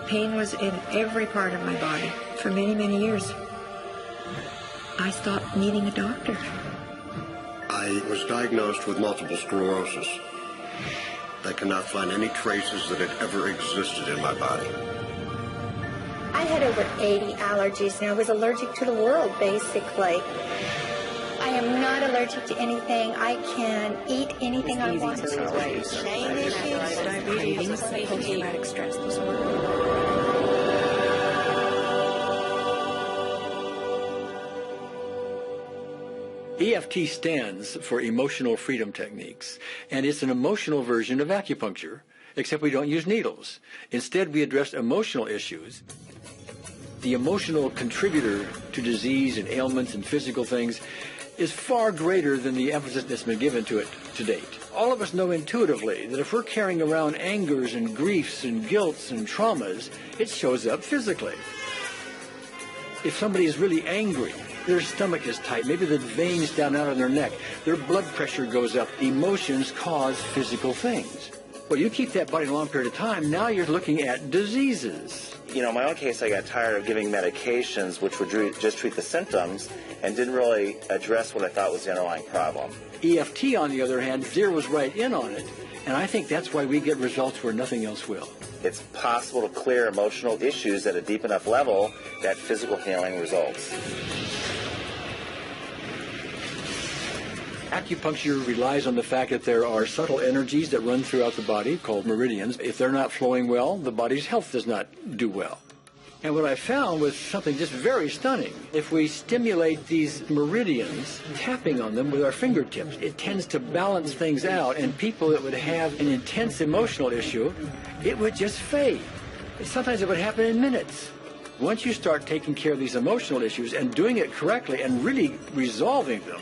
Pain was in every part of my body for many, many years. I stopped needing a doctor. I was diagnosed with multiple sclerosis. They cannot find any traces that it ever existed in my body. I had over 80 allergies, and I was allergic to the world, basically. I am not allergic to anything. I can eat anything I want to. Pain issues, Diabetes, post-traumatic stress disorder. EFT stands for Emotional Freedom Techniques, and it's an emotional version of acupuncture, except we don't use needles. Instead, we address emotional issues. The emotional contributor to disease and ailments and physical things is far greater than the emphasis that's been given to it to date. All of us know intuitively that if we're carrying around angers and griefs and guilts and traumas, it shows up physically. If somebody is really angry, their stomach is tight, maybe the veins down out of their neck, their blood pressure goes up. Emotions cause physical things. Well, you keep that body a long period of time, now you're looking at diseases. You know, in my own case, I got tired of giving medications which would just treat the symptoms and didn't really address what I thought was the underlying problem. EFT, on the other hand, zeroes right in on it, and I think that's why we get results where nothing else will. It's possible to clear emotional issues at a deep enough level that physical healing results. Acupuncture relies on the fact that there are subtle energies that run throughout the body called meridians. If they're not flowing well, the body's health does not do well. And what I found was something just very stunning. If we stimulate these meridians, tapping on them with our fingertips, it tends to balance things out, and people that would have an intense emotional issue, it would just fade. Sometimes it would happen in minutes. Once you start taking care of these emotional issues and doing it correctly and really resolving them,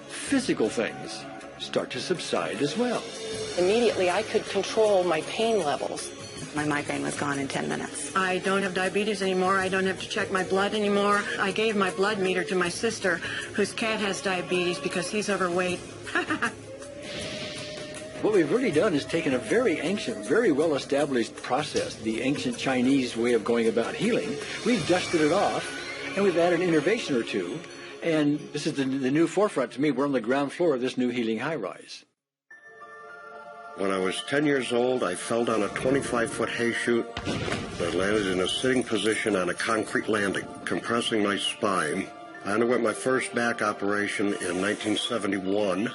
physical things start to subside as well. Immediately, I could control my pain levels. My migraine was gone in 10 minutes. I don't have diabetes anymore. I don't have to check my blood anymore. I gave my blood meter to my sister, whose cat has diabetes because he's overweight. What we've really done is taken a very ancient, very well-established process, the ancient Chinese way of going about healing. We've dusted it off, and we've added an innovation or two. And this is the new forefront to me. We're on the ground floor of this new healing high-rise. When I was 10 years old, I fell down a 25-foot hay chute that landed in a sitting position on a concrete landing, compressing my spine. I underwent my first back operation in 1971,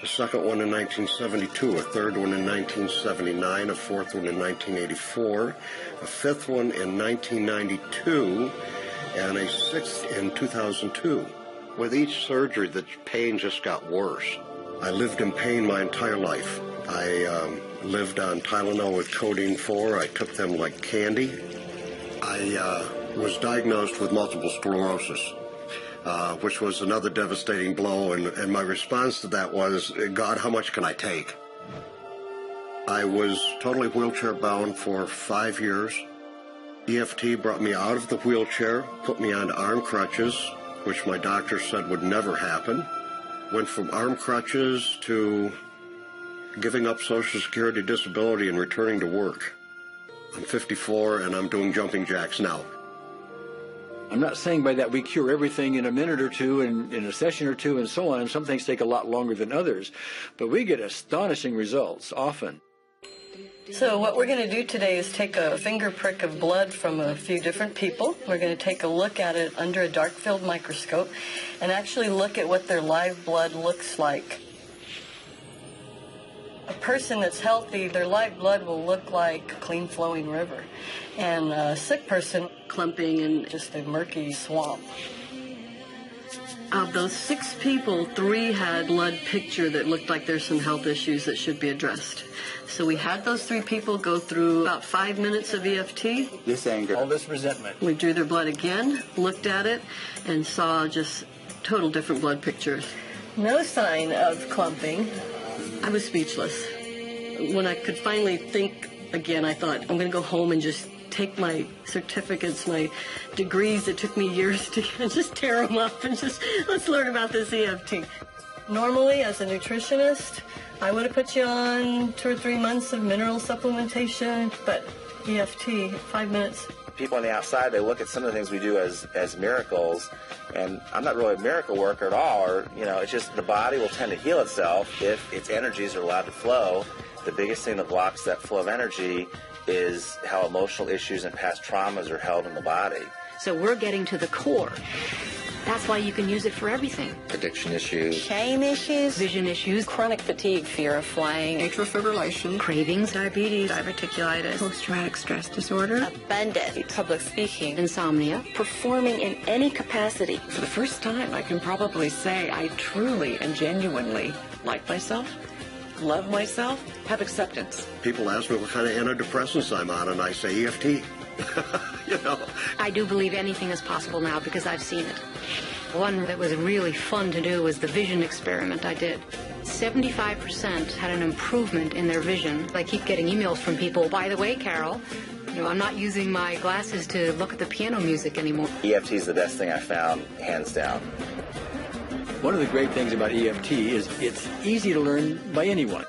a second one in 1972, a third one in 1979, a fourth one in 1984, a fifth one in 1992, and a sixth in 2002. With each surgery, the pain just got worse. I lived in pain my entire life. I lived on Tylenol with codeine 4. I took them like candy. I was diagnosed with multiple sclerosis, which was another devastating blow, and my response to that was, God, how much can I take? I was totally wheelchair bound for 5 years. EFT brought me out of the wheelchair, put me on arm crutches, which my doctor said would never happen. Went from arm crutches to giving up Social Security disability and returning to work. I'm 54 and I'm doing jumping jacks now. I'm not saying by that we cure everything in a minute or two and in a session or two and so on. Some things take a lot longer than others, but we get astonishing results often. So what we're going to do today is take a finger prick of blood from a few different people. We're going to take a look at it under a dark field microscope and actually look at what their live blood looks like. A person that's healthy, their live blood will look like a clean flowing river. And a sick person, clumping in just a murky swamp. Of those 6 people, 3 had blood picture that looked like there's some health issues that should be addressed. So we had those 3 people go through about 5 minutes of EFT. This anger. All this resentment. We drew their blood again, looked at it, and saw just total different blood pictures. No sign of clumping. I was speechless. When I could finally think again, I thought, I'm going to go home and just take my certificates, my degrees that took me years to get, and just tear them up and just, let's learn about this EFT. Normally, as a nutritionist, I would have put you on 2 or 3 months of mineral supplementation, but EFT, 5 minutes. People on the outside, they look at some of the things we do as miracles, and I'm not really a miracle worker at all, or, it's just the body will tend to heal itself if its energies are allowed to flow. The biggest thing that blocks that flow of energy is how emotional issues and past traumas are held in the body. So we're getting to the core. That's why you can use it for everything. Addiction issues. Shame issues. Vision issues. Chronic fatigue, fear of flying. Atrial fibrillation. Cravings. Diabetes. Diverticulitis. Post-traumatic stress disorder. Abundance. Public speaking. Insomnia. Performing in any capacity. For the first time, I can probably say I truly and genuinely like myself, love myself, have acceptance. People ask me what kind of antidepressants I'm on, and I say EFT. I do believe anything is possible now because I've seen it. One that was really fun to do was the vision experiment I did. 75% had an improvement in their vision. I keep getting emails from people, by the way, Carol, I'm not using my glasses to look at the piano music anymore. EFT is the best thing I found, hands down. One of the great things about EFT is it's easy to learn by anyone.